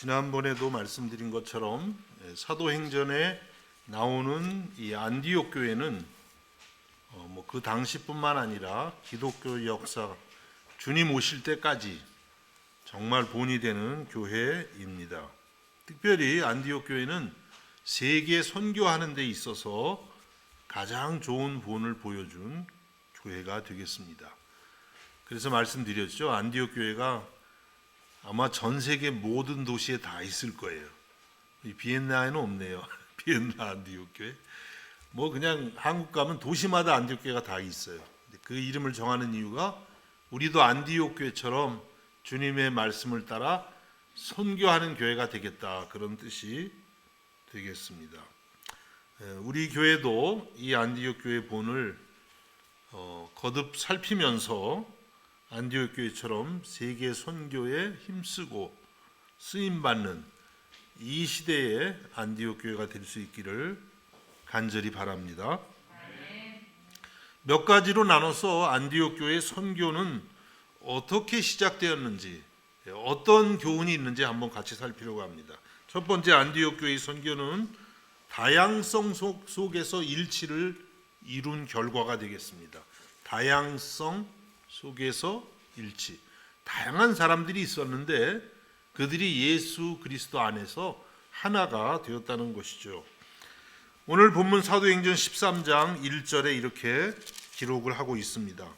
지난번에도 말씀드린 것처럼 사도행전에 나오는 이 안디옥 교회는 그 당시뿐만 아니라 기독교 역사 주님 오실 때까지 정말 본이 되는 교회입니다. 특별히 안디옥 교회는 세계 선교하는 데 있어서 가장 좋은 본을 보여준 교회가 되겠습니다. 그래서 말씀드렸죠. 안디옥 교회가 아마 전 세계 모든 도시에 다 있을 거예요. 비엔나에는 없네요. 비엔나 안디옥 교회. 그냥 한국 가면 도시마다 안디옥 교회가 다 있어요. 그 이름을 정하는 이유가 우리도 안디옥 교회처럼 주님의 말씀을 따라 선교하는 교회가 되겠다, 그런 뜻이 되겠습니다. 우리 교회도 이 안디옥 교회 본을 거듭 살피면서 안디옥 교회처럼 세계 선교에 힘쓰고 쓰임받는 이 시대의 안디옥 교회가 될 수 있기를 간절히 바랍니다. 몇 가지로 나눠서 안디옥 교회의 선교는 어떻게 시작되었는지, 어떤 교훈이 있는지 한번 같이 살피려고 합니다. 첫 번째, 안디옥 교회의 선교는 다양성 속에서 일치를 이룬 결과가 되겠습니다. 다양성 속에서 일치. 다양한 사람들이 있었는데 그들이 예수 그리스도 안에서 하나가 되었다는 것이죠. 오늘 본문 사도행전 13장 1절에 이렇게 기록을 하고 있습니다.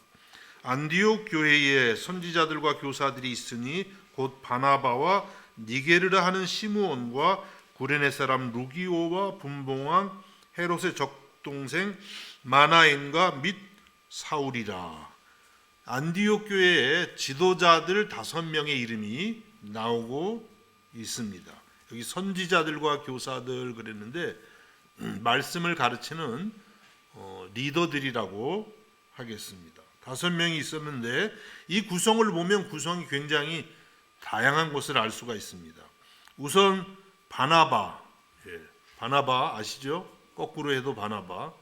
안디옥 교회에 선지자들과 교사들이 있으니 곧 바나바와 니게르라 하는 시므온과 구레네 사람 루기오와 분봉왕 헤롯의 적동생 마나엔과 및 사울이라. 안디옥 교회의 지도자들 5명의 이름이 나오고 있습니다. 여기 선지자들과 교사들 그랬는데 말씀을 가르치는 리더들이라고 하겠습니다. 5명이 있었는데 이 구성을 보면 구성이 굉장히 다양한 것을 알 수가 있습니다. 우선 바나바, 바나바 아시죠? 거꾸로 해도 바나바.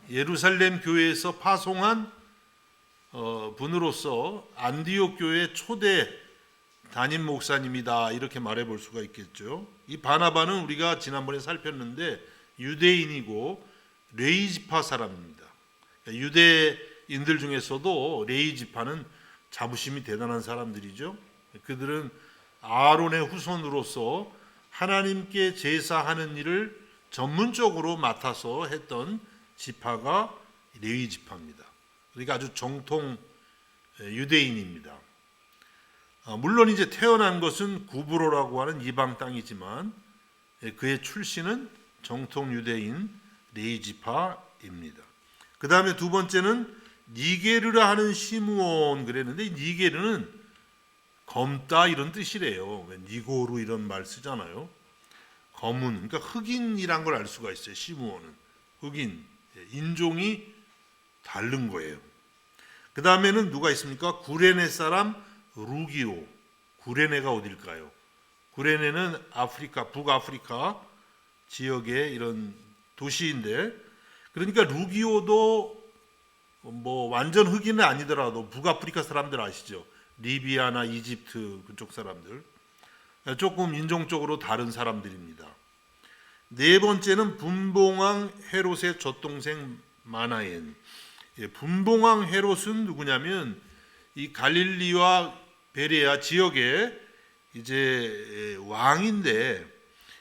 예루살렘 교회에서 파송한 분으로서 안디옥 교회 초대 담임 목사님이다, 이렇게 말해 볼 수가 있겠죠. 이 바나바는 우리가 지난번에 살폈는데 유대인이고 레위 지파 사람입니다. 유대인들 중에서도 레위 지파는 자부심이 대단한 사람들이죠. 그들은 아론의 후손으로서 하나님께 제사하는 일을 전문적으로 맡아서 했던 지파가 레위 지파입니다. 그러니까 아주 정통 유대인입니다. 물론 이제 태어난 것은 구브로라고 하는 이방 땅이지만 그의 출신은 정통 유대인 레위 지파입니다. 그 다음에 두 번째는 니게르라 하는 시므온 그랬는데, 니게르는 검다 이런 뜻이래요. 니고르 이런 말 쓰잖아요. 검은, 그러니까 흑인이란 걸 알 수가 있어요. 시므온은 흑인, 인종이 다른 거예요. 그 다음에는 누가 있습니까? 구레네 사람 루기오. 구레네가 어딜까요? 구레네는 아프리카, 북아프리카 지역의 이런 도시인데, 그러니까 루기오도 완전 흑인은 아니더라도 북아프리카 사람들 아시죠? 리비아나 이집트 그쪽 사람들, 조금 인종적으로 다른 사람들입니다. 네 번째는 분봉왕 헤롯의 젖동생 마나엔. 분봉왕 헤롯은 누구냐면 이 갈릴리와 베레아 지역의 이제 왕인데,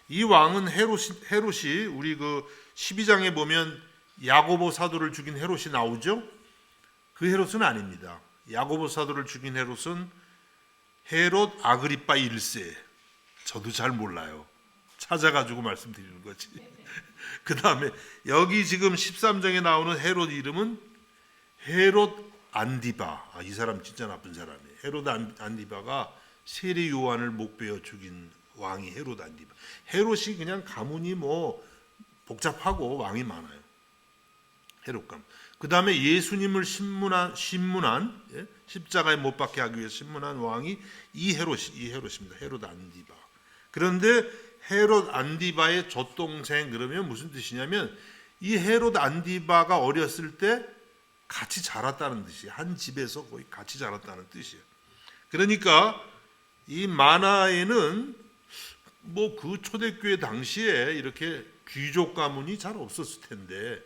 이 왕은 헤롯이 우리 그 12장에 보면 야고보 사도를 죽인 헤롯이 나오죠. 그 헤롯은 아닙니다. 야고보 사도를 죽인 헤롯은 헤롯 아그리파 1세. 저도 잘 몰라요. 찾아가지고 말씀드리는 거지. 그 다음에 여기 지금 13장에 나오는 헤롯 이름은 헤롯 안디바. 이 사람 진짜 나쁜 사람이에요. 헤롯 안디바가 세례 요한을 목베어 죽인 왕이 헤롯 안디바. 헤롯이 그냥 가문이 복잡하고 왕이 많아요. 헤롯 가문. 그 다음에 예수님을 신문한 십자가에 못 박게 하기 위해서 신문한 왕이 이 헤롯입니다. 헤롯 안디바. 그런데 헤롯 안디바의 젖동생 그러면 무슨 뜻이냐면 이 헤롯 안디바가 어렸을 때 같이 자랐다는 뜻이에요. 한 집에서 거의 같이 자랐다는 뜻이에요. 그러니까 이 마나에는 뭐 그 초대교회 당시에 이렇게 귀족 가문이 잘 없었을 텐데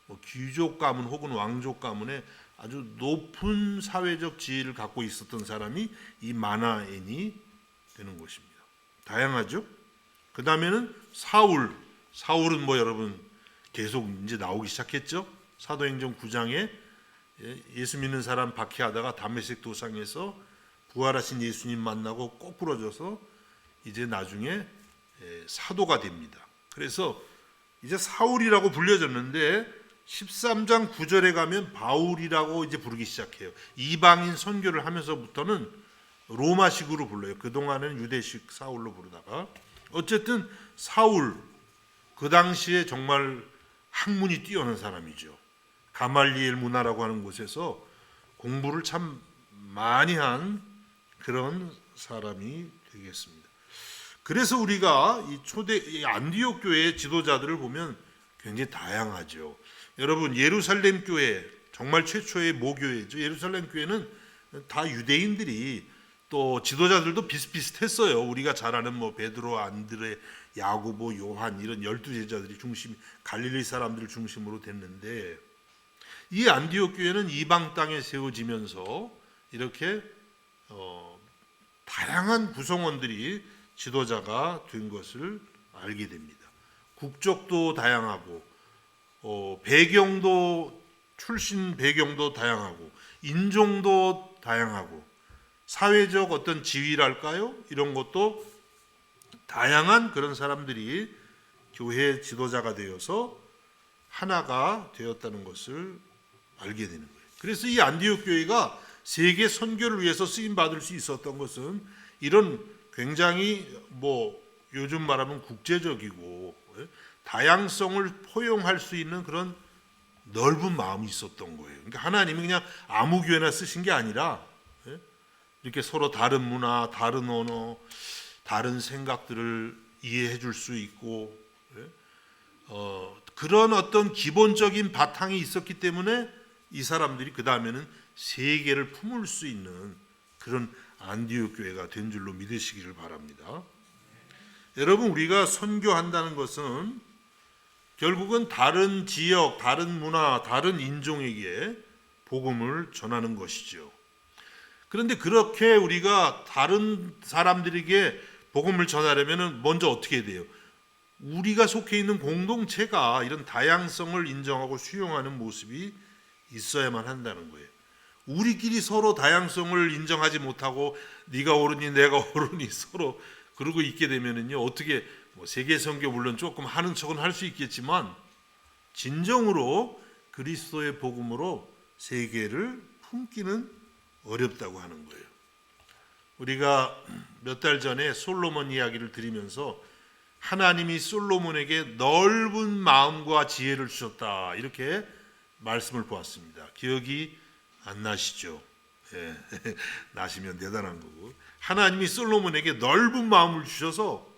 뭐 귀족 가문 혹은 왕족 가문에 아주 높은 사회적 지위를 갖고 있었던 사람이 이 마나엔이 되는 것입니다. 다양하죠. 그 다음에는 사울은 뭐 여러분 계속 이제 나오기 시작했죠. 사도행전 9장에 예수 믿는 사람 박해하다가 다메섹 도상에서 부활하신 예수님 만나고 거꾸러져서 이제 나중에 사도가 됩니다. 그래서 이제 사울이라고 불려졌는데 13장 9절에 가면 바울이라고 이제 부르기 시작해요. 이방인 선교를 하면서부터는 로마식으로 불러요. 그동안은 유대식 사울로 부르다가 어쨌든 사울 그 당시에 정말 학문이 뛰어난 사람이죠. 가말리엘 문화라고 하는 곳에서 공부를 참 많이 한 그런 사람이 되겠습니다. 그래서 우리가 이 안디옥 교회의 지도자들을 보면 굉장히 다양하죠. 여러분 예루살렘 교회 정말 최초의 모교회죠. 예루살렘 교회는 다 유대인들이 또 지도자들도 비슷비슷했어요. 우리가 잘 아는 뭐 베드로, 안드레, 야고보, 요한 이런 12제자들이 중심, 갈릴리 사람들을 중심으로 됐는데 이 안디옥 교회는 이방 땅에 세워지면서 이렇게 다양한 구성원들이 지도자가 된 것을 알게 됩니다. 국적도 다양하고 출신 배경도 다양하고 인종도 다양하고 사회적 어떤 지위랄까요? 이런 것도 다양한 그런 사람들이 교회 지도자가 되어서 하나가 되었다는 것을 알게 되는 거예요. 그래서 이 안디옥 교회가 세계 선교를 위해서 쓰임 받을 수 있었던 것은 이런 굉장히 뭐 요즘 말하면 국제적이고 다양성을 포용할 수 있는 그런 넓은 마음이 있었던 거예요. 그러니까 하나님이 그냥 아무 교회나 쓰신 게 아니라 이렇게 서로 다른 문화, 다른 언어, 다른 생각들을 이해해 줄 수 있고 그런 어떤 기본적인 바탕이 있었기 때문에 이 사람들이 그 다음에는 세계를 품을 수 있는 그런 안디옥 교회가 된 줄로 믿으시기를 바랍니다. 여러분 우리가 선교한다는 것은 결국은 다른 지역, 다른 문화, 다른 인종에게 복음을 전하는 것이죠. 그런데 그렇게 우리가 다른 사람들에게 복음을 전하려면 먼저 어떻게 돼요? 우리가 속해 있는 공동체가 이런 다양성을 인정하고 수용하는 모습이 있어야만 한다는 거예요. 우리끼리 서로 다양성을 인정하지 못하고 네가 옳으니 내가 옳으니 서로 그러고 있게 되면은요 어떻게 뭐 세계 선교 물론 조금 하는 척은 할 수 있겠지만 진정으로 그리스도의 복음으로 세계를 품기는 어렵다고 하는 거예요. 우리가 몇 달 전에 솔로몬 이야기를 드리면서 하나님이 솔로몬에게 넓은 마음과 지혜를 주셨다 이렇게 말씀을 보았습니다. 기억이 안 나시죠? 예. 나시면 대단한 거고 하나님이 솔로몬에게 넓은 마음을 주셔서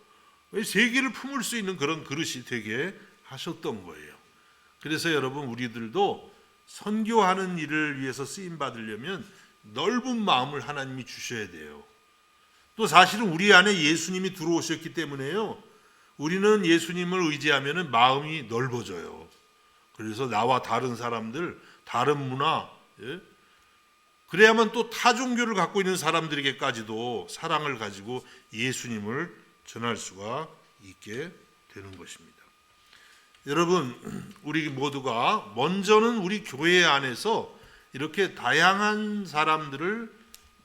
세계를 품을 수 있는 그런 그릇이 되게 하셨던 거예요. 그래서 여러분 우리들도 선교하는 일을 위해서 쓰임 받으려면 넓은 마음을 하나님이 주셔야 돼요. 또 사실은 우리 안에 예수님이 들어오셨기 때문에요. 우리는 예수님을 의지하면 마음이 넓어져요. 그래서 나와 다른 사람들, 다른 문화, 그래야만 또 타 종교를 갖고 있는 사람들에게까지도 사랑을 가지고 예수님을 전할 수가 있게 되는 것입니다. 여러분, 우리 모두가 먼저는 우리 교회 안에서 이렇게 다양한 사람들을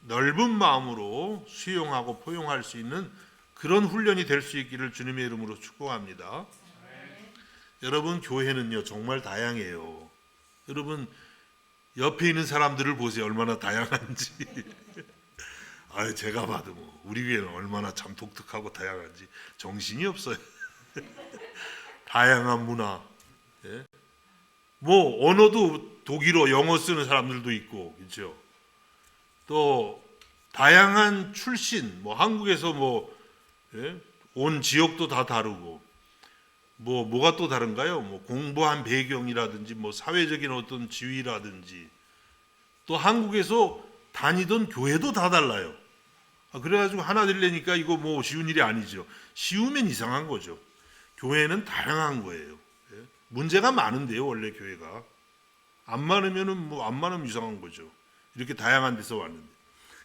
넓은 마음으로 수용하고 포용할 수 있는 그런 훈련이 될 수 있기를 주님의 이름으로 축복합니다. 여러분, 교회는요 정말 다양해요. 여러분 옆에 있는 사람들을 보세요. 얼마나 다양한지. 제가 봐도 뭐 우리 교회는 얼마나 참 독특하고 다양한지 정신이 없어요. 다양한 문화, 뭐 언어도 독일어, 영어 쓰는 사람들도 있고, 그렇죠? 또 다양한 출신, 뭐 한국에서 온 지역도 다 다르고, 뭐가 또 다른가요? 뭐 공부한 배경이라든지, 뭐 사회적인 어떤 지위라든지, 또 한국에서 다니던 교회도 다 달라요. 그래가지고 하나 되려니까 이거 뭐 쉬운 일이 아니죠. 쉬우면 이상한 거죠. 교회는 다양한 거예요. 예? 문제가 많은데요, 원래 교회가. 안 많으면 이상한 거죠. 이렇게 다양한 데서 왔는데.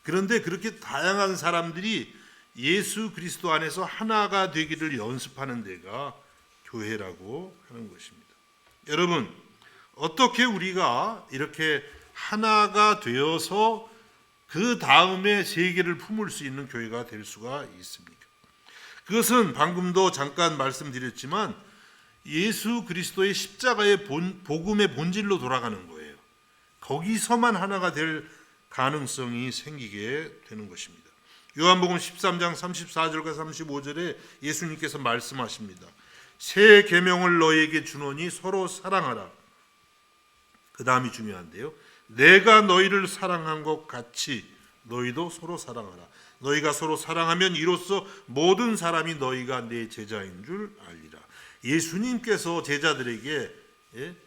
그런데 그렇게 다양한 사람들이 예수 그리스도 안에서 하나가 되기를 연습하는 데가 교회라고 하는 것입니다. 여러분, 어떻게 우리가 이렇게 하나가 되어서 그 다음에 세계를 품을 수 있는 교회가 될 수가 있습니까? 그것은 방금도 잠깐 말씀드렸지만 예수 그리스도의 십자가의 복음의 본질로 돌아가는 거예요. 거기서만 하나가 될 가능성이 생기게 되는 것입니다. 요한복음 13장 34절과 35절에 예수님께서 말씀하십니다. 새 계명을 너희에게 주노니 서로 사랑하라. 그 다음이 중요한데요. 내가 너희를 사랑한 것 같이 너희도 서로 사랑하라. 너희가 서로 사랑하면 이로써 모든 사람이 너희가 내 제자인 줄 알리라. 예수님께서 제자들에게,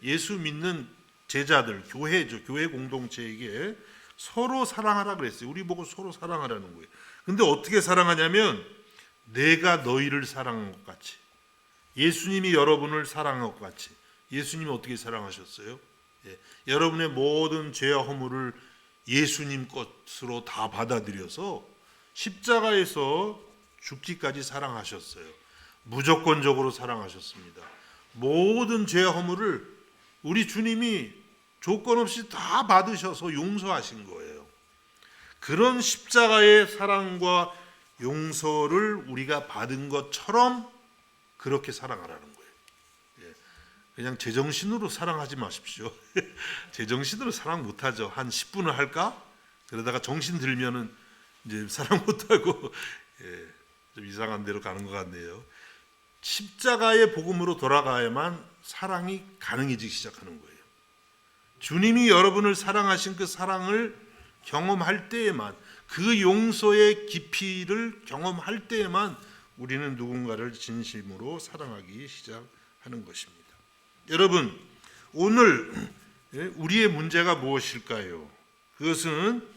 예수 믿는 제자들, 교회죠. 교회 공동체에게 서로 사랑하라 그랬어요. 우리 보고 서로 사랑하라는 거예요. 근데 어떻게 사랑하냐면 내가 너희를 사랑한 것 같이, 예수님이 여러분을 사랑한 것 같이. 예수님이 어떻게 사랑하셨어요? 여러분의 모든 죄와 허물을 예수님 것으로 다 받아들여서 십자가에서 죽기까지 사랑하셨어요. 무조건적으로 사랑하셨습니다. 모든 죄와 허물을 우리 주님이 조건 없이 다 받으셔서 용서하신 거예요. 그런 십자가의 사랑과 용서를 우리가 받은 것처럼 그렇게 사랑하라는 거예요. 그냥 제정신으로 사랑하지 마십시오. 제정신으로 사랑 못하죠. 한 10분을 할까? 그러다가 정신 들면은 이제 사랑 못하고 좀 이상한 데로 가는 것 같네요. 십자가의 복음으로 돌아가야만 사랑이 가능해지기 시작하는 거예요. 주님이 여러분을 사랑하신 그 사랑을 경험할 때에만, 그 용서의 깊이를 경험할 때에만 우리는 누군가를 진심으로 사랑하기 시작하는 것입니다. 여러분, 오늘 우리의 문제가 무엇일까요? 그것은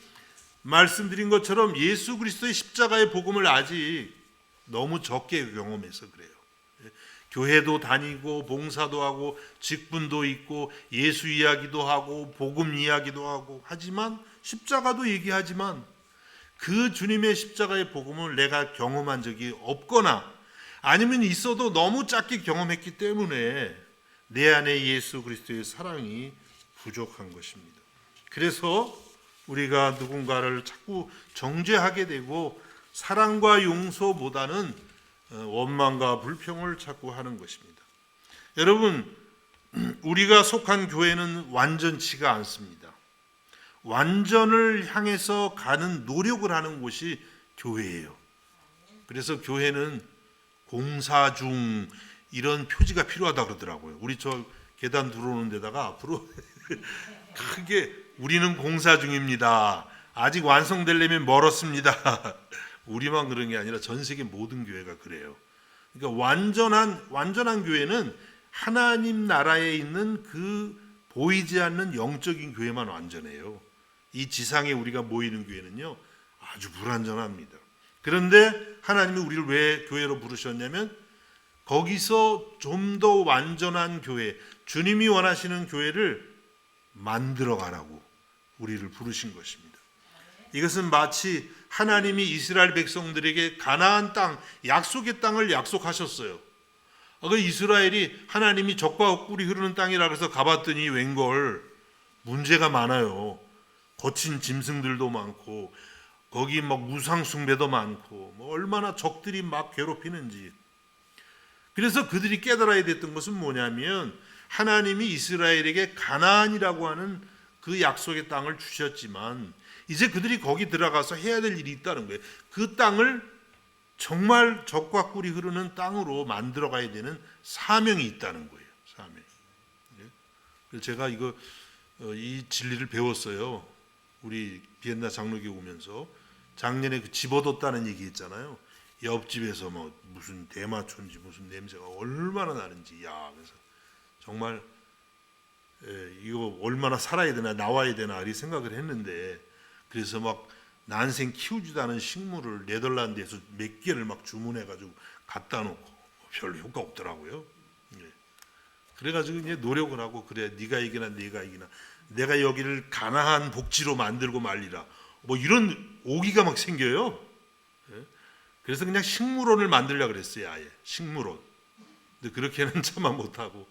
말씀드린 것처럼 예수 그리스도의 십자가의 복음을 아직 너무 적게 경험해서 그래요. 교회도 다니고 봉사도 하고 직분도 있고 예수 이야기도 하고 복음 이야기도 하고 하지만, 십자가도 얘기하지만 그 주님의 십자가의 복음을 내가 경험한 적이 없거나 아니면 있어도 너무 작게 경험했기 때문에 내 안에 예수 그리스도의 사랑이 부족한 것입니다. 그래서 우리가 누군가를 자꾸 정죄하게 되고 사랑과 용서보다는 원망과 불평을 자꾸 하는 것입니다. 여러분, 우리가 속한 교회는 완전치가 않습니다. 완전을 향해서 가는 노력을 하는 곳이 교회예요. 그래서 교회는 공사 중 이런 표지가 필요하다 그러더라고요. 우리 저 계단 들어오는 데다가 앞으로 크게 우리는 공사 중입니다. 아직 완성되려면 멀었습니다. 우리만 그런 게 아니라 전 세계 모든 교회가 그래요. 그러니까 완전한 교회는 하나님 나라에 있는 그 보이지 않는 영적인 교회만 완전해요. 이 지상에 우리가 모이는 교회는요, 아주 불완전합니다. 그런데 하나님이 우리를 왜 교회로 부르셨냐면 거기서 좀 더 완전한 교회, 주님이 원하시는 교회를 만들어 가라고 우리를 부르신 것입니다. 이것은 마치 하나님이 이스라엘 백성들에게 가나안 땅, 약속의 땅을 약속하셨어요. 그 이스라엘이 하나님이 젖과 꿀이 흐르는 땅이라 그래서 가봤더니 웬걸 문제가 많아요. 거친 짐승들도 많고 거기 막 우상 숭배도 많고 얼마나 적들이 막 괴롭히는지. 그래서 그들이 깨달아야 됐던 것은 뭐냐면 하나님이 이스라엘에게 가나안이라고 하는 그 약속의 땅을 주셨지만 이제 그들이 거기 들어가서 해야 될 일이 있다는 거예요. 그 땅을 정말 젖과 꿀이 흐르는 땅으로 만들어 가야 되는 사명이 있다는 거예요. 사명. 그래서 제가 이 진리를 배웠어요. 우리 비엔나 장로교 오면서 작년에 그 집어뒀다는 얘기 있잖아요. 옆집에서 무슨 대마초인지 무슨 냄새가 얼마나 나는지, 그래서 정말 이거 얼마나 살아야 되나 나와야 되나 이 생각을 했는데, 그래서 막 난생 키우지도 않은 식물을 네덜란드에서 몇 개를 막 주문해가지고 갖다 놓고 별로 효과 없더라고요. 예. 그래가지고 이제 노력을 하고 그래 네가 이기나 내가 이기나 내가 여기를 가나안 복지로 만들고 말리라 뭐 이런 오기가 막 생겨요. 예. 그래서 그냥 식물원을 만들려고 그랬어요. 아예 식물원. 근데 그렇게는 차마 못하고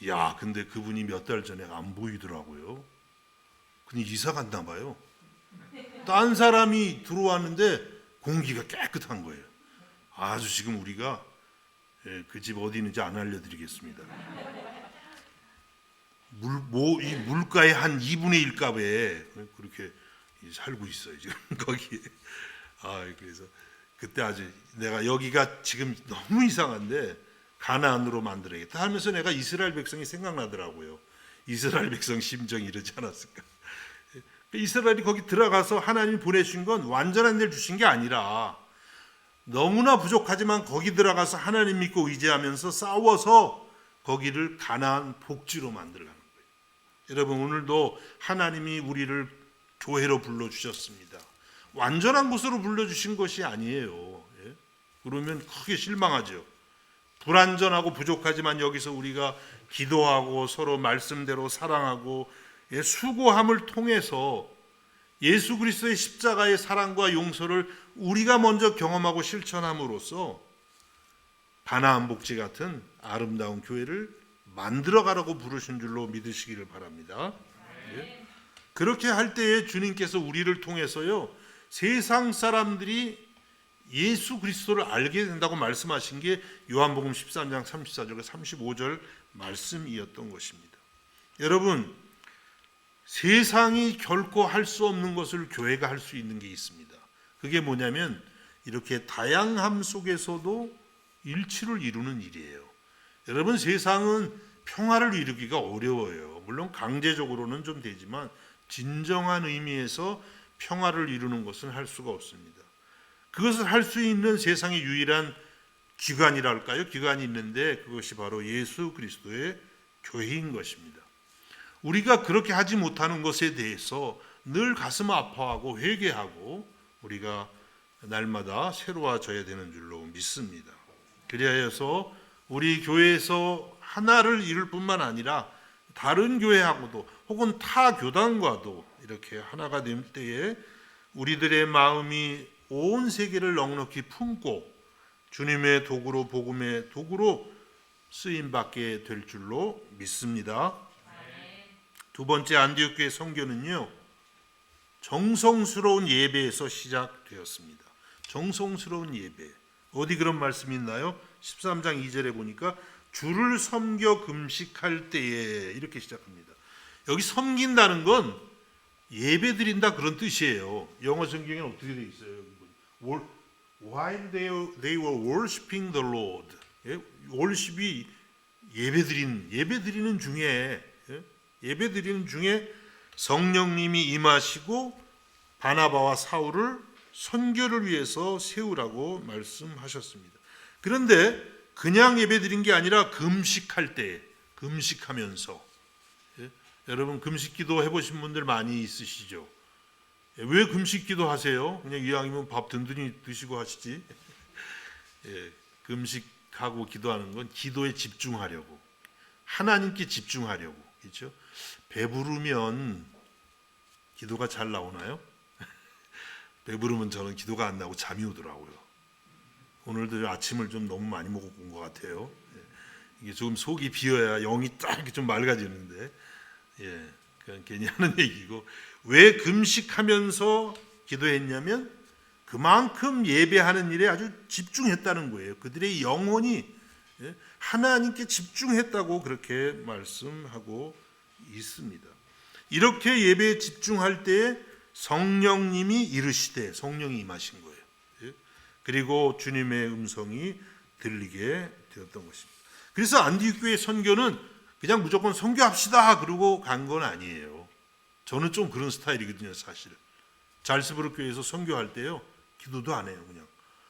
야 근데 그분이 몇 달 전에 안 보이더라고요. 근데 이사 갔나 봐요. 딴 사람이 들어왔는데 공기가 깨끗한 거예요. 아주 지금 우리가 그 집 어디 있는지 안 알려드리겠습니다. 이 물가의 한 2분의 1 값에 그렇게 살고 있어요 지금 거기에. 그래서 그때 아주 내가 여기가 지금 너무 이상한데 가나안으로 만들어야겠다 하면서 내가 이스라엘 백성이 생각나더라고요. 이스라엘 백성 심정이 이러지 않았을까. 이스라엘이 거기 들어가서 하나님이 보내신 건 완전한 데를 주신 게 아니라 너무나 부족하지만 거기 들어가서 하나님 믿고 의지하면서 싸워서 거기를 가나안 복지로 만들어가는 거예요. 여러분 오늘도 하나님이 우리를 교회로 불러주셨습니다. 완전한 곳으로 불러주신 것이 아니에요. 그러면 크게 실망하죠. 불완전하고 부족하지만 여기서 우리가 기도하고 서로 말씀대로 사랑하고 수고함을 통해서 예수 그리스도의 십자가의 사랑과 용서를 우리가 먼저 경험하고 실천함으로써 가나안 복지 같은 아름다운 교회를 만들어가라고 부르신 줄로 믿으시기를 바랍니다. 그렇게 할 때에 주님께서 우리를 통해서요 세상 사람들이 예수 그리스도를 알게 된다고 말씀하신 게 요한복음 13장 34절과 35절 말씀이었던 것입니다. 여러분 세상이 결코 할 수 없는 것을 교회가 할 수 있는 게 있습니다. 그게 뭐냐면 이렇게 다양함 속에서도 일치를 이루는 일이에요. 여러분 세상은 평화를 이루기가 어려워요. 물론 강제적으로는 좀 되지만 진정한 의미에서 평화를 이루는 것은 할 수가 없습니다. 그것을 할 수 있는 세상의 유일한 기관이랄까요? 기관이 있는데 그것이 바로 예수 그리스도의 교회인 것입니다. 우리가 그렇게 하지 못하는 것에 대해서 늘 가슴 아파하고 회개하고 우리가 날마다 새로워져야 되는 줄로 믿습니다. 그리하여서 우리 교회에서 하나를 이룰 뿐만 아니라 다른 교회하고도 혹은 타 교단과도 이렇게 하나가 될 때에 우리들의 마음이 온 세계를 넉넉히 품고 주님의 도구로 복음의 도구로 쓰임 받게 될 줄로 믿습니다. 두 번째 안디옥 교회 선교는요 정성스러운 예배에서 시작되었습니다. 정성스러운 예배. 어디 그런 말씀이 있나요? 13장 2절에 보니까 주를 섬겨 금식할 때에 이렇게 시작합니다. 여기 섬긴다는 건 예배 드린다 그런 뜻이에요. 영어 성경에는 어떻게 되어 있어요? While they were worshiping the Lord. worship이 예배 드리는 중에 성령님이 임하시고 바나바와 사울을 선교를 위해서 세우라고 말씀하셨습니다. 그런데 그냥 예배 드린 게 아니라 금식할 때, 금식하면서 여러분 금식 기도 해보신 분들 많이 있으시죠? 왜 금식 기도 하세요? 그냥 이왕이면 밥 든든히 드시고 하시지. 금식하고 기도하는 건 기도에 집중하려고, 하나님께 집중하려고, 그렇죠? 배부르면 기도가 잘 나오나요? 배부르면 저는 기도가 안 나오고 잠이 오더라고요. 오늘도 아침을 좀 너무 많이 먹은 것 같아요. 이게 조금 속이 비어야 영이 딱 이렇게 좀 맑아지는데, 그냥 괜히 하는 얘기고, 왜 금식하면서 기도했냐면 그만큼 예배하는 일에 아주 집중했다는 거예요. 그들의 영혼이 하나님께 집중했다고 그렇게 말씀하고 있습니다. 이렇게 예배에 집중할 때에 성령님이 이르시되 성령이 임하신 거예요. 그리고 주님의 음성이 들리게 되었던 것입니다. 그래서 안디옥 교회 선교는 그냥 무조건 선교합시다 그러고 간 건 아니에요. 저는 좀 그런 스타일이거든요, 사실. 잘스부르 교회에서 선교할 때요, 기도도 안 해요, 그냥.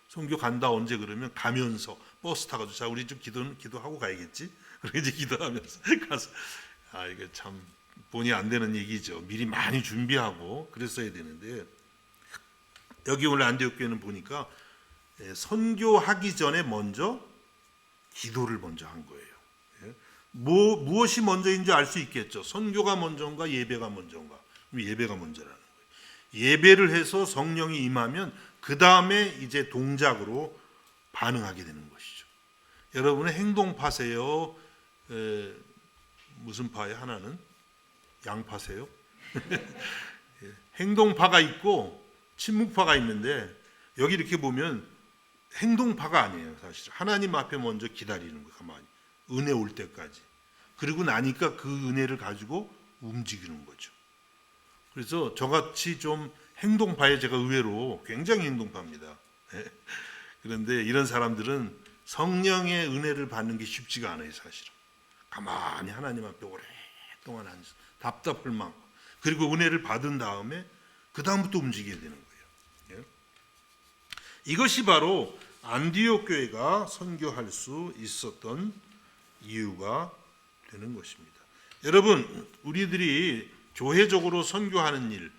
선교 간다 언제 그러면 가면서 버스 타가지고 자 우리 좀 기도하고 가야겠지. 그렇게 이제 기도하면서 가서 이게 참 본의 안 되는 얘기죠. 미리 많이 준비하고 그랬어야 되는데 여기 오늘 안디옥 교회는 보니까 선교하기 전에 먼저 기도를 먼저 한 거예요. 무엇이 먼저인지 알 수 있겠죠. 선교가 먼저인가 예배가 먼저인가? 예배가 먼저라는 거예요. 예배를 해서 성령이 임하면 그 다음에 이제 동작으로 반응하게 되는 것이죠. 여러분은 행동파세요? 무슨 파예요? 하나는 양파세요? 행동파가 있고 침묵파가 있는데 여기 이렇게 보면 행동파가 아니에요. 사실 하나님 앞에 먼저 기다리는 거예요. 가만히 은혜 올 때까지. 그리고 나니까 그 은혜를 가지고 움직이는 거죠. 그래서 저같이 좀 행동파에 제가 의외로 굉장히 행동파입니다. 그런데 이런 사람들은 성령의 은혜를 받는 게 쉽지가 않아요. 사실은 가만히 하나님 앞에 오랫동안 앉아서 답답할 만큼 그리고 은혜를 받은 다음에 그 다음부터 움직여야 되는 거예요. 이것이 바로 안디옥 교회가 선교할 수 있었던 이유가 되는 것입니다. 여러분, 우리들이 교회적으로 선교하는 일,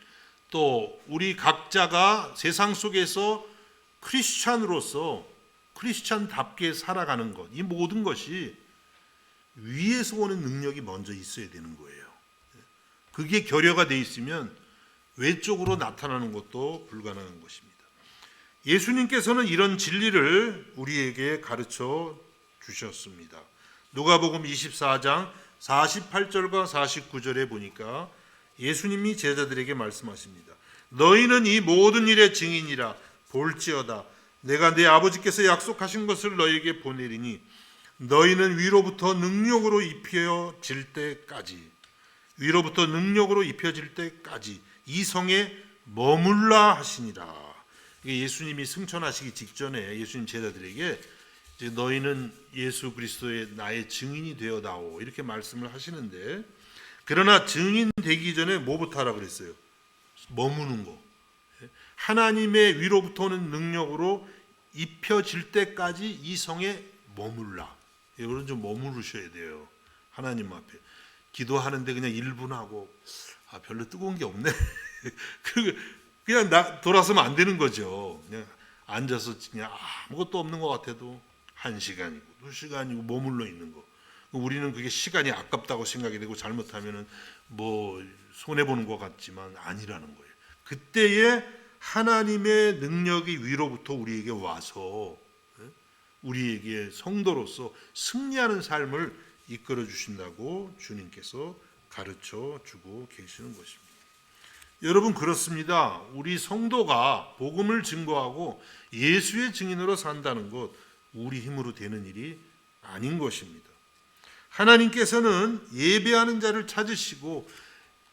또 우리 각자가 세상 속에서 크리스찬으로서 크리스찬답게 살아가는 것, 이 모든 것이 위에서 오는 능력이 먼저 있어야 되는 거예요. 그게 결여가 돼 있으면 외적으로 나타나는 것도 불가능한 것입니다. 예수님께서는 이런 진리를 우리에게 가르쳐 주셨습니다. 누가복음 24장 48절과 49절에 보니까 예수님이 제자들에게 말씀하십니다. 너희는 이 모든 일의 증인이라. 볼지어다 내가 내 아버지께서 약속하신 것을 너희에게 보내리니 너희는 위로부터 능력으로 입혀질 때까지 이 성에 머물라 하시니라. 예수님이 승천하시기 직전에 예수님 제자들에게 이제 너희는 예수 그리스도의 나의 증인이 되어다오 이렇게 말씀을 하시는데, 그러나 증인 되기 전에 뭐부터 하라 그랬어요? 머무는 거. 하나님의 위로부터 오는 능력으로 입혀질 때까지 이 성에 머물라. 여러분 좀 머무르셔야 돼요. 하나님 앞에 기도하는데 그냥 1분 하고 별로 뜨거운 게 없네. 그냥 돌아서면 안 되는 거죠. 그냥 앉아서 그냥 아무것도 없는 것 같아도 1시간이고 2시간이고 머물러 있는 거. 우리는 그게 시간이 아깝다고 생각이 되고 잘못하면은 뭐 손해 보는 것 같지만 아니라는 거예요. 그때에 하나님의 능력이 위로부터 우리에게 와서 우리에게 성도로서 승리하는 삶을 이끌어 주신다고 주님께서 가르쳐 주고 계시는 것입니다. 여러분, 그렇습니다. 우리 성도가 복음을 증거하고 예수의 증인으로 산다는 것 우리 힘으로 되는 일이 아닌 것입니다. 하나님께서는 예배하는 자를 찾으시고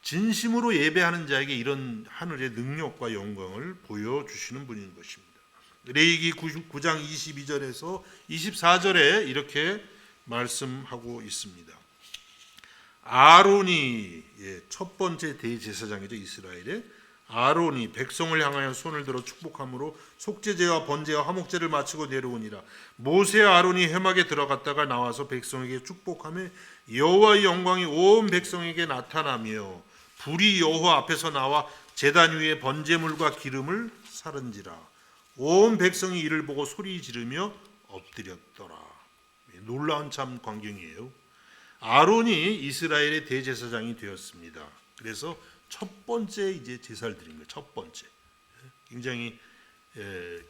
진심으로 예배하는 자에게 이런 하늘의 능력과 영광을 보여주시는 분인 것입니다. 레위기 9장 22절에서 24절에 이렇게 말씀하고 있습니다. 아론이 첫 번째 대제사장이죠. 이스라엘의 아론이 백성을 향하여 손을 들어 축복함으로 속죄제와 번제와 화목제를 마치고 내려오니라. 모세와 아론이 회막에 들어갔다가 나와서 백성에게 축복하며 여호와의 영광이 온 백성에게 나타나며 불이 여호와 앞에서 나와 제단 위에 번제물과 기름을 사른지라. 온 백성이 이를 보고 소리 지르며 엎드렸더라. 놀라운 참 광경이에요. 아론이 이스라엘의 대제사장이 되었습니다. 그래서 첫 번째 이제 제사를 드린 거예요. 첫 번째. 굉장히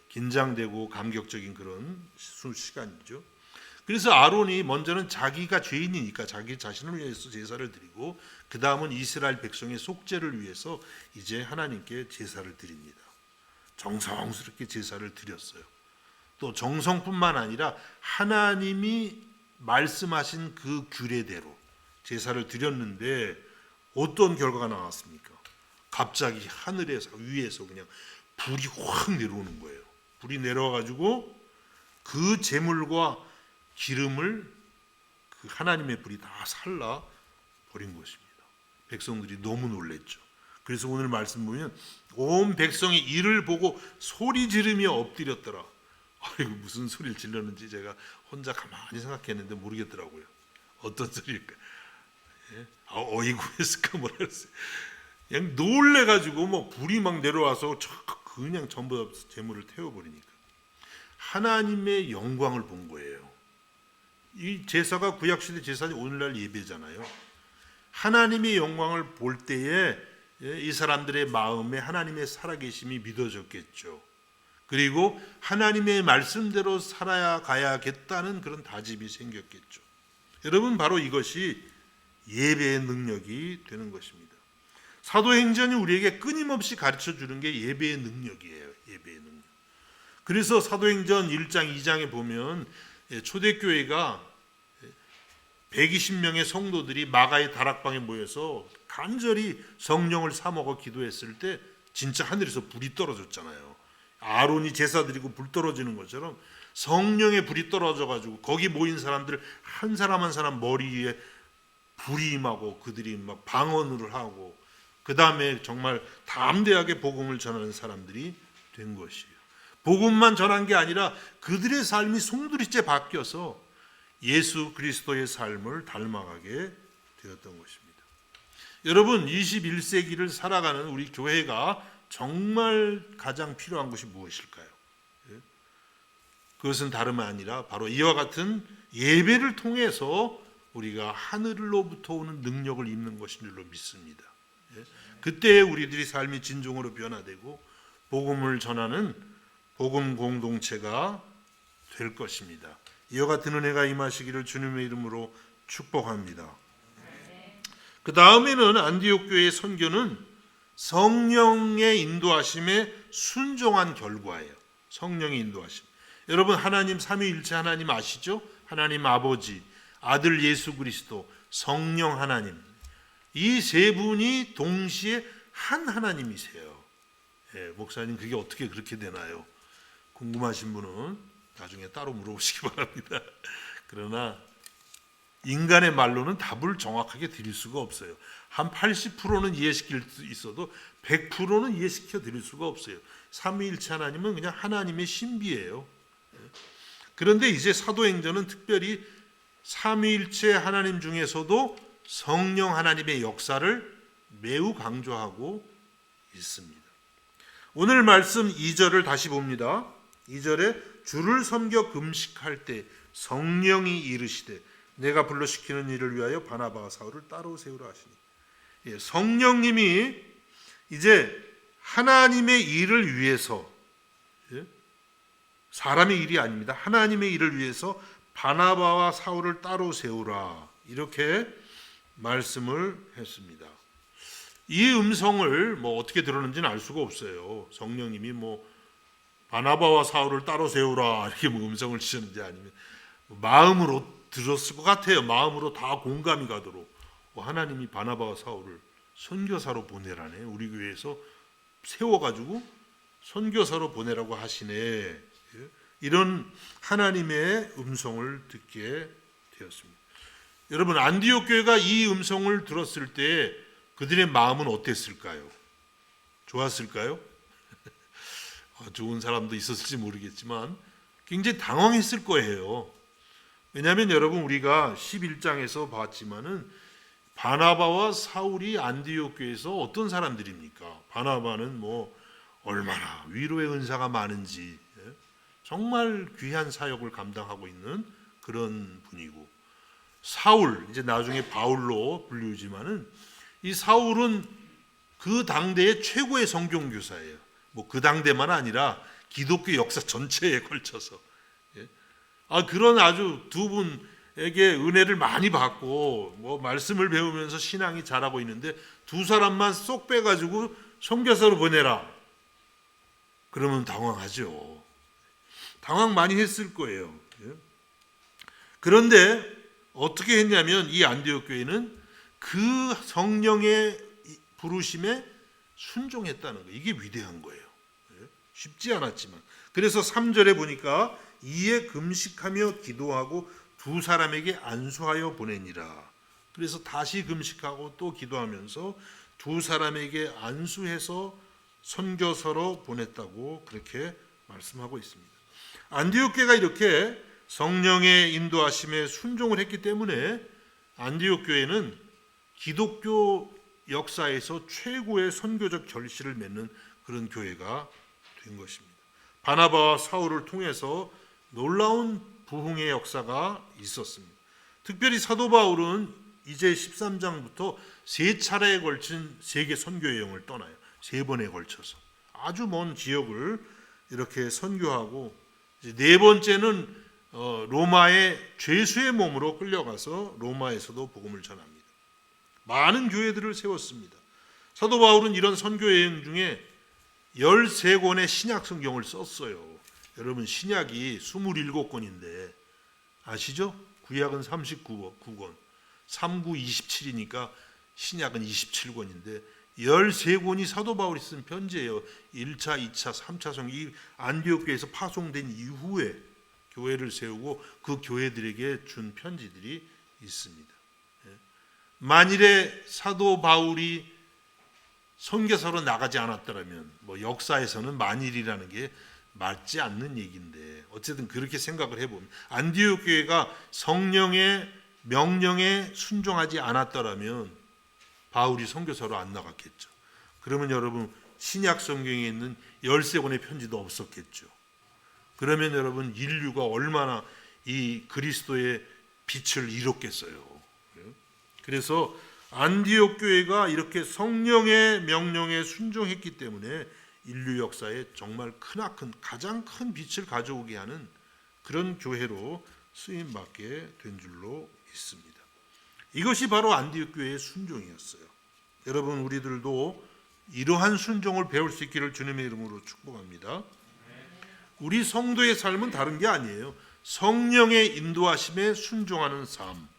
긴장되고 감격적인 그런 시간이죠. 그래서 아론이 먼저는 자기가 죄인이니까 자기 자신을 위해서 제사를 드리고, 그 다음은 이스라엘 백성의 속죄를 위해서 이제 하나님께 제사를 드립니다. 정성스럽게 제사를 드렸어요. 또 정성뿐만 아니라 하나님이 말씀하신 그 규례대로 제사를 드렸는데 어떤 결과가 나왔습니까? 갑자기 하늘에서 위에서 그냥 불이 확 내려오는 거예요. 불이 내려와가지고 그 제물과 기름을 그 하나님의 불이 다 살라 버린 것입니다. 백성들이 너무 놀랬죠. 그래서 오늘 말씀 보면 온 백성이 이를 보고 소리 지르며 엎드렸더라. 아이고, 무슨 소리를 질렀는지 제가 혼자 가만히 생각했는데 모르겠더라고요. 어떤 소리일까? 어이구 했을까 뭐라 그랬어요. 그냥 놀래가지고 뭐 불이 막 내려와서 그냥 전부 재물을 태워버리니까 하나님의 영광을 본 거예요. 이 제사가 구약시대 제사지 오늘날 예배잖아요. 하나님의 영광을 볼 때에 이 사람들의 마음에 하나님의 살아계심이 믿어졌겠죠. 그리고 하나님의 말씀대로 살아야 가야겠다는 그런 다짐이 생겼겠죠. 여러분, 바로 이것이 예배의 능력이 되는 것입니다. 사도행전이 우리에게 끊임없이 가르쳐 주는 게 예배의 능력이에요. 예배의 능력. 그래서 사도행전 1장 2장에 보면 초대교회가 120명의 성도들이 마가의 다락방에 모여서 간절히 성령을 사모하고 기도했을 때 진짜 하늘에서 불이 떨어졌잖아요. 아론이 제사 드리고 불 떨어지는 것처럼 성령의 불이 떨어져 가지고 거기 모인 사람들 한 사람 한 사람 머리에 불이 임하고 그들이 막 방언을 하고 그 다음에 정말 담대하게 복음을 전하는 사람들이 된 것이에요. 복음만 전한 게 아니라 그들의 삶이 송두리째 바뀌어서 예수 그리스도의 삶을 닮아가게 되었던 것입니다. 여러분, 21세기를 살아가는 우리 교회가 정말 가장 필요한 것이 무엇일까요? 그것은 다름 아니라 바로 이와 같은 예배를 통해서 우리가 하늘로부터 오는 능력을 입는 것인 줄로 믿습니다. 그때 우리들이 삶이 진정으로 변화되고 복음을 전하는 복음 공동체가 될 것입니다. 이와 같은 은혜가 임하시기를 주님의 이름으로 축복합니다. 그 다음에는 안디옥 교회의 선교는 성령의 인도하심에 순종한 결과예요. 성령의 인도하심. 여러분, 하나님 삼위일체 하나님 아시죠? 하나님 아버지, 아들 예수 그리스도, 성령 하나님. 이 세 분이 동시에 한 하나님이세요. 목사님, 그게 어떻게 그렇게 되나요? 궁금하신 분은 나중에 따로 물어보시기 바랍니다. 그러나 인간의 말로는 답을 정확하게 드릴 수가 없어요. 한 80%는 이해시킬 수 있어도 100%는 이해시켜 드릴 수가 없어요. 삼위일체 하나님은 그냥 하나님의 신비예요. 그런데 이제 사도행전은 특별히 삼위일체 하나님 중에서도 성령 하나님의 역사를 매우 강조하고 있습니다. 오늘 말씀 2절을 다시 봅니다. 2절에 주를 섬겨 금식할 때 성령이 이르시되 내가 불러시키는 일을 위하여 바나바와 사울을 따로 세우라 하시니, 성령님이 이제 하나님의 일을 위해서, 사람의 일이 아닙니다. 하나님의 일을 위해서 바나바와 사울을 따로 세우라, 이렇게 말씀을 했습니다. 이 음성을 어떻게 들었는지는 알 수가 없어요. 성령님이 바나바와 사울을 따로 세우라 이렇게 음성을 주셨는지 아니면 마음으로 들었을 것 같아요. 마음으로 다 공감이 가도록 하나님이 바나바와 사울을 선교사로 보내라네. 우리 교회에서 세워가지고 선교사로 보내라고 하시네. 이런 하나님의 음성을 듣게 되었습니다. 여러분, 안디옥 교회가 이 음성을 들었을 때 그들의 마음은 어땠을까요? 좋았을까요? 좋은 사람도 있었을지 모르겠지만 굉장히 당황했을 거예요. 왜냐하면 여러분, 우리가 11장에서 봤지만은 바나바와 사울이 안디옥 교회에서 어떤 사람들입니까? 바나바는 얼마나 위로의 은사가 많은지 정말 귀한 사역을 감당하고 있는 그런 분이고, 사울, 이제 나중에 바울로 불리우지만은 이 사울은 그 당대의 최고의 성경교사예요. 그 당대만 아니라 기독교 역사 전체에 걸쳐서 그런 아주 두 분에게 은혜를 많이 받고 말씀을 배우면서 신앙이 자라고 있는데 두 사람만 쏙 빼가지고 선교사로 보내라. 그러면 당황하죠. 당황 많이 했을 거예요. 그런데 어떻게 했냐면 이 안디옥 교회는 그 성령의 부르심에 순종했다는 거예요. 이게 위대한 거예요. 쉽지 않았지만. 그래서 3절에 보니까 이에 금식하며 기도하고 두 사람에게 안수하여 보내니라. 그래서 다시 금식하고 또 기도하면서 두 사람에게 안수해서 선교사로 보냈다고 그렇게 말씀하고 있습니다. 안디옥 교회가 이렇게 성령의 인도하심에 순종을 했기 때문에 안디옥 교회는 기독교 역사에서 최고의 선교적 결실을 맺는 그런 교회가 된 것입니다. 바나바와 사울을 통해서 놀라운 부흥의 역사가 있었습니다. 특별히 사도 바울은 이제 13장부터 세 차례에 걸친 세계 선교 여행을 떠나요. 세 번에 걸쳐서 아주 먼 지역을 이렇게 선교하고, 이제 네 번째는 로마의 죄수의 몸으로 끌려가서 로마에서도 복음을 전합니다. 많은 교회들을 세웠습니다. 사도 바울은 이런 선교 여행 중에 13권의 신약 성경을 썼어요. 여러분, 신약이 27권인데 아시죠? 구약은 39권, 39, 27이니까 신약은 27권인데 13권이 사도 바울이 쓴 편지예요. 1차, 2차, 3차 성경, 안디옥 교회에서 파송된 이후에 교회를 세우고 그 교회들에게 준 편지들이 있습니다. 만일에 사도 바울이 선교사로 나가지 않았더라면, 역사에서는 만일이라는 게 맞지 않는 얘기인데, 어쨌든 그렇게 생각을 해보면 안디옥 교회가 성령의 명령에 순종하지 않았더라면 바울이 선교사로 안 나갔겠죠. 그러면 여러분, 신약 성경에 있는 13권의 편지도 없었겠죠. 그러면 여러분, 인류가 얼마나 이 그리스도의 빛을 잃었겠어요. 그래서 안디옥 교회가 이렇게 성령의 명령에 순종했기 때문에 인류 역사에 정말 크나큰, 가장 큰 빛을 가져오게 하는 그런 교회로 쓰임받게 된 줄로 있습니다. 이것이 바로 안디옥 교회의 순종이었어요. 여러분, 우리들도 이러한 순종을 배울 수 있기를 주님의 이름으로 축복합니다. 우리 성도의 삶은 다른 게 아니에요. 성령의 인도하심에 순종하는 삶.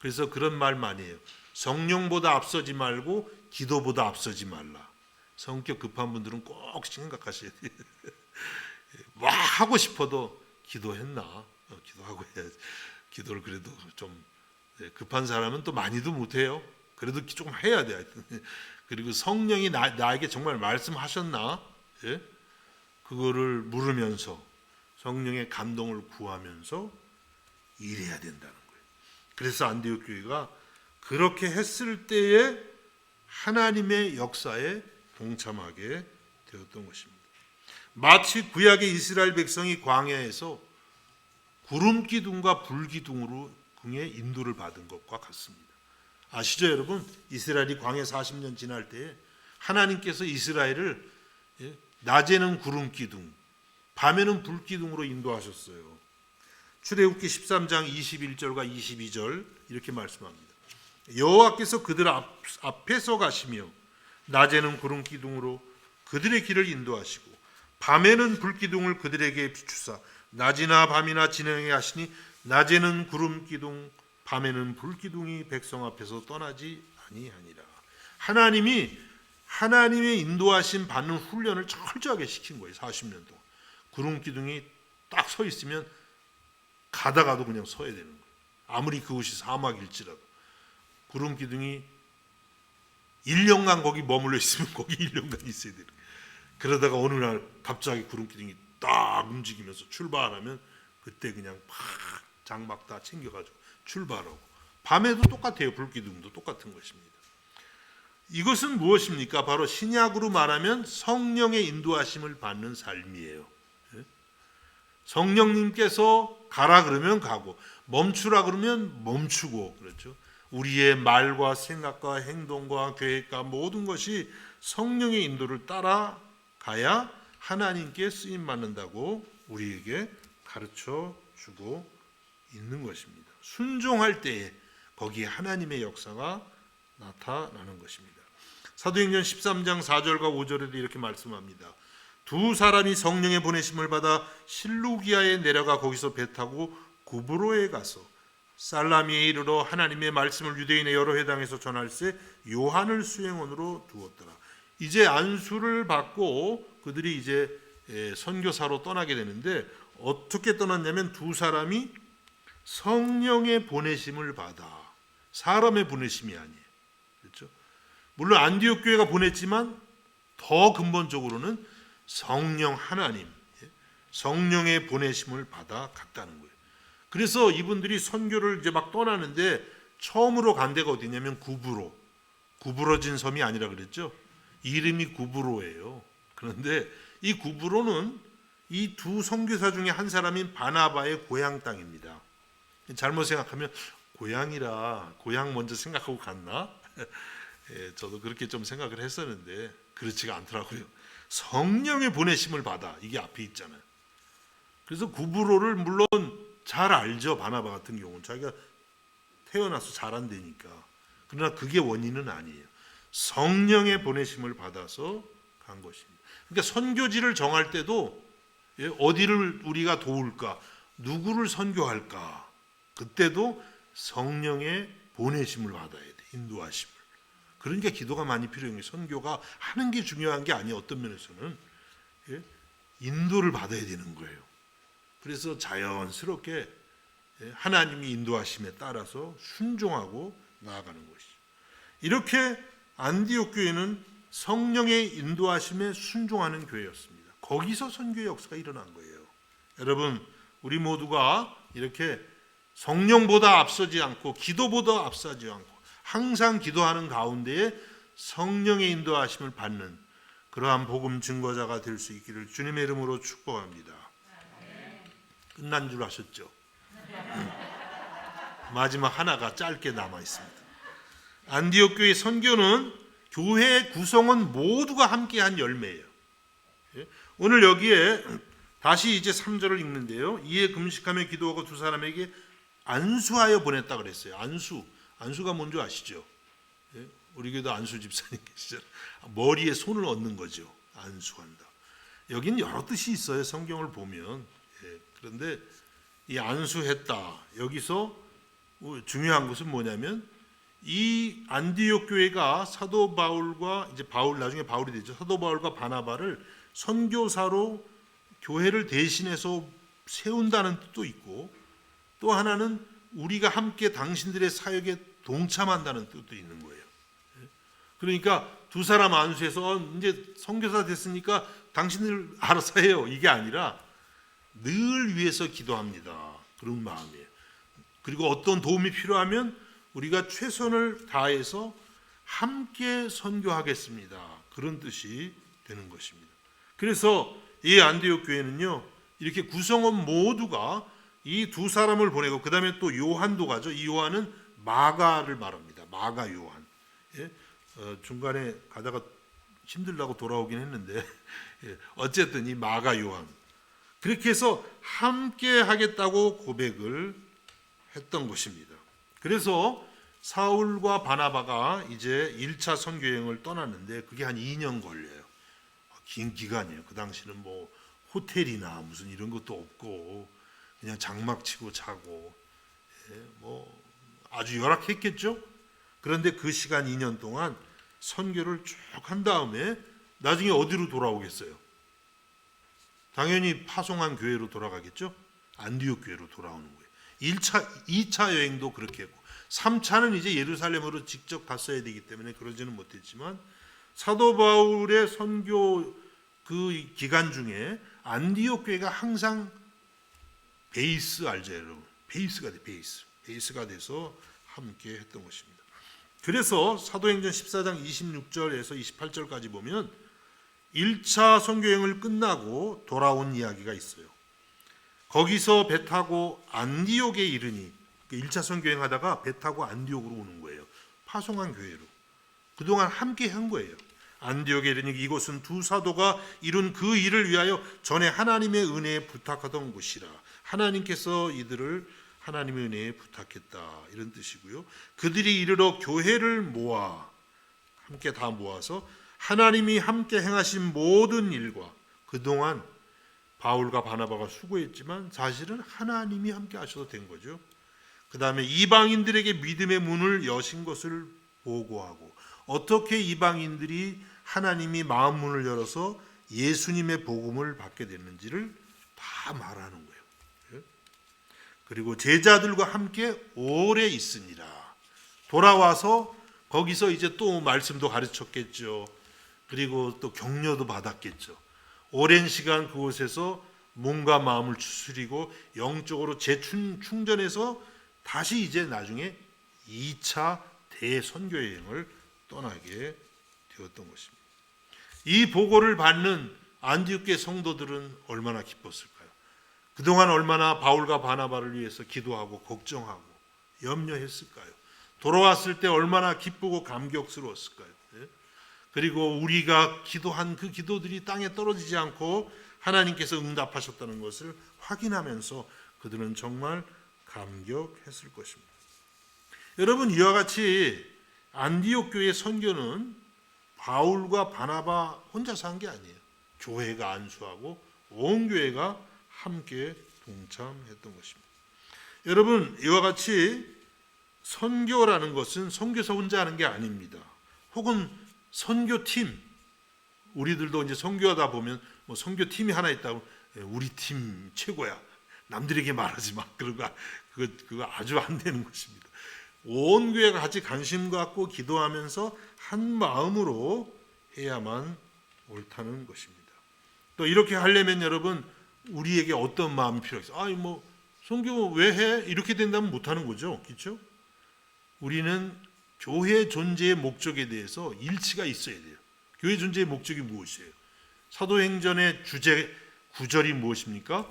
그래서 그런 말 많이 해요. 성령보다 앞서지 말고 기도보다 앞서지 말라. 성격 급한 분들은 꼭 생각하셔야 돼요. 막 하고 싶어도 기도했나? 기도하고 해야지. 기도를 그래도 좀 급한 사람은 또 많이도 못해요. 그래도 조금 해야 돼. 그리고 성령이 나에게 정말 말씀하셨나? 예? 그거를 물으면서 성령의 감동을 구하면서 일해야 된다는 거예요. 그래서 안디옥 교회가 그렇게 했을 때에 하나님의 역사에 동참하게 되었던 것입니다. 마치 구약의 이스라엘 백성이 광야에서 구름 기둥과 불 기둥으로 궁의 인도를 받은 것과 같습니다. 아시죠, 여러분? 이스라엘이 광야 40년 지날 때에 하나님께서 이스라엘을 낮에는 구름 기둥, 밤에는 불 기둥으로 인도하셨어요. 출애굽기 13장 21절과 22절 이렇게 말씀합니다. 여호와께서 그들 앞에서 가시며 낮에는 구름 기둥으로 그들의 길을 인도하시고 밤에는 불 기둥을 그들에게 비추사 낮이나 밤이나 진행해 하시니 낮에는 구름 기둥 밤에는 불 기둥이 백성 앞에서 떠나지 아니하니라. 하나님이 하나님의 인도하심 받는 훈련을 철저하게 시킨 거예요. 40년 동안. 구름 기둥이 딱 서 있으면 가다가도 그냥 서야 되는 거예요. 아무리 그곳이 사막일지라도. 구름 기둥이 1년간 거기 머물러 있으면 거기 1년간 있어야 되는 거예요. 그러다가 어느 날 갑자기 구름 기둥이 딱 움직이면서 출발하면 그때 그냥 팍 장막 다 챙겨가지고 출발하고. 밤에도 똑같아요. 불 기둥도 똑같은 것입니다. 이것은 무엇입니까? 바로 신약으로 말하면 성령의 인도하심을 받는 삶이에요. 성령님께서 가라 그러면 가고 멈추라 그러면 멈추고, 그렇죠. 우리의 말과 생각과 행동과 계획과 모든 것이 성령의 인도를 따라가야 하나님께 쓰임 받는다고 우리에게 가르쳐 주고 있는 것입니다. 순종할 때에 거기에 하나님의 역사가 나타나는 것입니다. 사도행전 13장 4절과 5절에도 이렇게 말씀합니다. 두 사람이 성령의 보내심을 받아 실루기아에 내려가 거기서 배 타고 구브로에 가서 살라미에 이르러 하나님의 말씀을 유대인의 여러 회당에서 전할세 요한을 수행원으로 두었더라. 이제 안수를 받고 그들이 이제 선교사로 떠나게 되는데, 어떻게 떠났냐면 두 사람이 성령의 보내심을 받아, 사람의 보내심이 아니에요. 그렇죠? 물론 안디옥 교회가 보냈지만 더 근본적으로는 성령 하나님, 성령의 보내심을 받아 갔다는 거예요. 그래서 이분들이 선교를 이제 막 떠나는데 처음으로 간 데가 어디냐면 구부러진 섬이 아니라 그랬죠. 이름이 구부로예요. 그런데 이 구브로는 이 두 선교사 중에 한 사람인 바나바의 고향 땅입니다. 잘못 생각하면 고향이라 고향 먼저 생각하고 갔나? 예, 저도 그렇게 좀 생각을 했었는데 그렇지가 않더라고요. 성령의 보내심을 받아, 이게 앞에 있잖아요. 그래서 구브로를 물론 잘 알죠. 바나바 같은 경우는 자기가 태어나서 자란다니까. 그러나 그게 원인은 아니에요. 성령의 보내심을 받아서 간 것입니다. 그러니까 선교지를 정할 때도 어디를 우리가 도울까, 누구를 선교할까, 그때도 성령의 보내심을 받아야 돼. 인도하심을. 그러니까 기도가 많이 필요한 게, 선교가 하는 게 중요한 게 아니에요. 어떤 면에서는 인도를 받아야 되는 거예요. 그래서 자연스럽게 하나님이 인도하심에 따라서 순종하고 나아가는 것이죠. 이렇게 안디옥 교회는 성령의 인도하심에 순종하는 교회였습니다. 거기서 선교의 역사가 일어난 거예요. 여러분, 우리 모두가 이렇게 성령보다 앞서지 않고 기도보다 앞서지 않고 항상 기도하는 가운데에 성령의 인도하심을 받는 그러한 복음 증거자가 될 수 있기를 주님의 이름으로 축복합니다. 끝난 줄 아셨죠? 마지막 하나가 짧게 남아 있습니다. 안디옥 교회 선교는 교회 구성원 모두가 함께한 열매예요. 오늘 여기에 다시 이제 3절을 읽는데요. 이에 금식하며 기도하고 두 사람에게 안수하여 보냈다 그랬어요. 안수가 뭔지 아시죠? 우리 교회도 안수 집사님 계시잖아요. 머리에 손을 얹는 거죠. 안수한다. 여기는 여러 뜻이 있어요. 성경을 보면. 그런데 이 안수했다, 여기서 중요한 것은 뭐냐면, 이 안디옥 교회가 사도 바울과 이제 나중에 바울이 되죠. 사도 바울과 바나바를 선교사로 교회를 대신해서 세운다는 뜻도 있고, 또 하나는 우리가 함께 당신들의 사역에 동참한다는 뜻도 있는 거예요. 그러니까 두 사람 안수해서 이제 선교사 됐으니까 당신들 알아서 해요, 이게 아니라 늘 위해서 기도합니다. 그런 마음이에요. 그리고 어떤 도움이 필요하면 우리가 최선을 다해서 함께 선교하겠습니다. 그런 뜻이 되는 것입니다. 그래서 이 안디옥 교회는요, 이렇게 구성원 모두가 이 두 사람을 보내고, 그 다음에 또 요한도 가죠. 이 요한은 마가를 말합니다. 마가 요한. 중간에 가다가 힘들다고 돌아오긴 했는데 어쨌든 이 마가 요한, 그렇게 해서 함께 하겠다고 고백을 했던 것입니다. 그래서 사울과 바나바가 이제 1차 선교여행을 떠났는데 그게 한 2년 걸려요. 긴 기간이에요. 그 당시는 뭐 호텔이나 무슨 이런 것도 없고 그냥 장막 치고 자고, 뭐 아주 열악했겠죠. 그런데 그 시간 2년 동안 선교를 쭉 한 다음에 나중에 어디로 돌아오겠어요? 당연히 파송한 교회로 돌아가겠죠. 안디옥 교회로 돌아오는 거예요. 2차 여행도 그렇게 했고, 3차는 이제 예루살렘으로 직접 갔어야 되기 때문에 그러지는 못했지만, 사도 바울의 선교 그 기간 중에 안디옥 교회가 항상 베이스, 알죠 여러분? 베이스가 돼서 함께 했던 것입니다. 그래서 사도행전 14장 26절에서 28절까지 보면 1차 선교여행을 끝나고 돌아온 이야기가 있어요. 거기서 배 타고 안디옥에 이르니, 1차 선교여행 하다가 배 타고 안디옥으로 오는 거예요. 파송한 교회로. 그동안 함께 한 거예요. 안디옥에 이르니 이곳은 두 사도가 이룬 그 일을 위하여 전에 하나님의 은혜에 부탁하던 곳이라. 하나님께서 이들을 하나님의 은혜에 부탁했다, 이런 뜻이고요. 그들이 이르러 교회를 모아, 함께 다 모아서 하나님이 함께 행하신 모든 일과, 그동안 바울과 바나바가 수고했지만 사실은 하나님이 함께 하셔도 된 거죠. 그 다음에 이방인들에게 믿음의 문을 여신 것을 보고하고, 어떻게 이방인들이 하나님이 마음 문을 열어서 예수님의 복음을 받게 됐는지를 다 말하는 거예요. 그리고 제자들과 함께 오래 있으니라. 돌아와서 거기서 이제 또 말씀도 가르쳤겠죠. 그리고 또 격려도 받았겠죠. 오랜 시간 그곳에서 몸과 마음을 추스리고 영적으로 재충전해서 다시 이제 나중에 2차 대선교여행을 떠나게 되었던 것입니다. 이 보고를 받는 안디옥 교회 성도들은 얼마나 기뻤을까요? 그동안 얼마나 바울과 바나바를 위해서 기도하고 걱정하고 염려했을까요? 돌아왔을 때 얼마나 기쁘고 감격스러웠을까요? 예? 그리고 우리가 기도한 그 기도들이 땅에 떨어지지 않고 하나님께서 응답하셨다는 것을 확인하면서 그들은 정말 감격했을 것입니다. 여러분, 이와 같이 안디옥 교회 선교는 바울과 바나바 혼자서 한 게 아니에요. 교회가 안수하고 온 교회가 함께 동참했던 것입니다. 여러분, 이와 같이 선교라는 것은 선교사 혼자 하는 게 아닙니다. 혹은 선교팀, 우리들도 이제 선교하다 보면 뭐 선교팀이 하나 있다고 우리 팀 최고야, 남들에게 말하지 마, 그거 아주 안 되는 것입니다. 온 교회가 같이 관심 갖고 기도하면서 한 마음으로 해야만 옳다는 것입니다. 또 이렇게 하려면 여러분, 우리에게 어떤 마음이 필요해서 뭐 선교 왜 해? 이렇게 된다면 못하는 거죠, 그렇죠? 우리는 교회 존재의 목적에 대해서 일치가 있어야 돼요. 교회 존재의 목적이 무엇이에요? 사도행전의 주제 구절이 무엇입니까?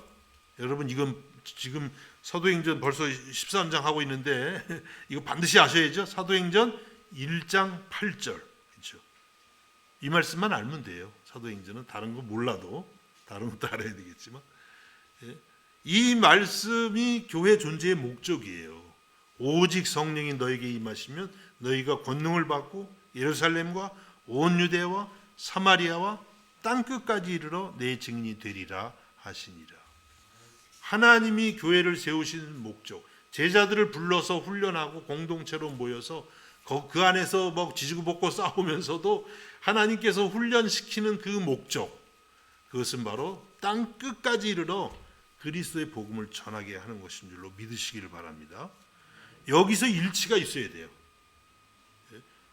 여러분, 이건 지금 사도행전 벌써 13장 하고 있는데 이거 반드시 아셔야죠. 사도행전 1장 8절. 그렇죠? 이 말씀만 알면 돼요. 사도행전은 다른 거 몰라도 다른 것도 알아야 되겠지만, 이 말씀이 교회 존재의 목적이에요. 오직 성령이 너에게 임하시면 너희가 권능을 받고 예루살렘과 온 유대와 사마리아와 땅 끝까지 이르러 내 증인이 되리라 하시니라. 하나님이 교회를 세우시는 목적, 제자들을 불러서 훈련하고 공동체로 모여서 그 안에서 뭐 지지고 볶고 싸우면서도 하나님께서 훈련시키는 그 목적, 그것은 바로 땅 끝까지 이르러 그리스도의 복음을 전하게 하는 것인 줄로 믿으시기를 바랍니다. 여기서 일치가 있어야 돼요.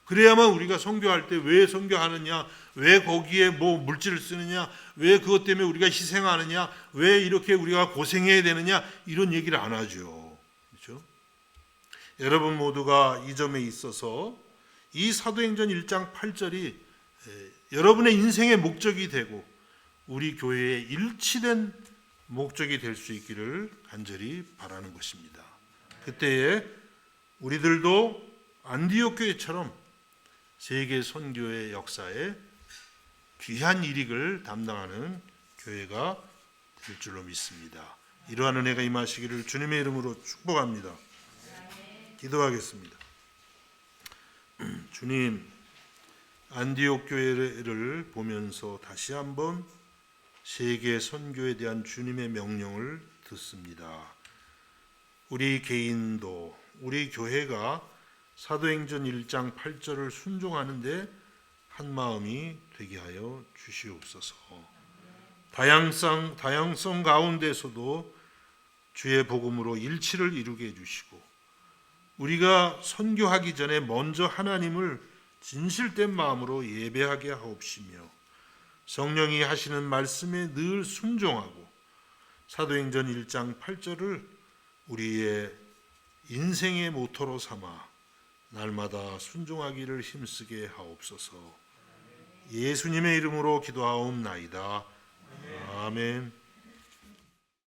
그래야만 우리가 선교할 때 왜 선교하느냐, 왜 거기에 뭐 물질을 쓰느냐, 왜 그것 때문에 우리가 희생하느냐, 왜 이렇게 우리가 고생해야 되느냐, 이런 얘기를 안 하죠. 그렇죠? 여러분 모두가 이 점에 있어서 이 사도행전 1장 8절이 여러분의 인생의 목적이 되고 우리 교회의 일치된 목적이 될 수 있기를 간절히 바라는 것입니다. 그때에 우리들도 안디옥 교회처럼 세계 선교의 역사에 귀한 일익을 담당하는 교회가 될 줄로 믿습니다. 이러한 은혜가 임하시기를 주님의 이름으로 축복합니다. 기도하겠습니다. 주님, 안디옥 교회를 보면서 다시 한번 세계 선교에 대한 주님의 명령을 듣습니다. 우리 개인도, 우리 교회가 사도행전 1장 8절을 순종하는데 한 마음이 되게 하여 주시옵소서. 다양성 가운데서도 주의 복음으로 일치를 이루게 해주시고, 우리가 선교하기 전에 먼저 하나님을 진실된 마음으로 예배하게 하옵시며, 성령이 하시는 말씀에 늘 순종하고 사도행전 1장 8절을 우리의 인생의 모토로 삼아 날마다 순종하기를 힘쓰게 하옵소서. 예수님의 이름으로 기도하옵나이다. 아멘.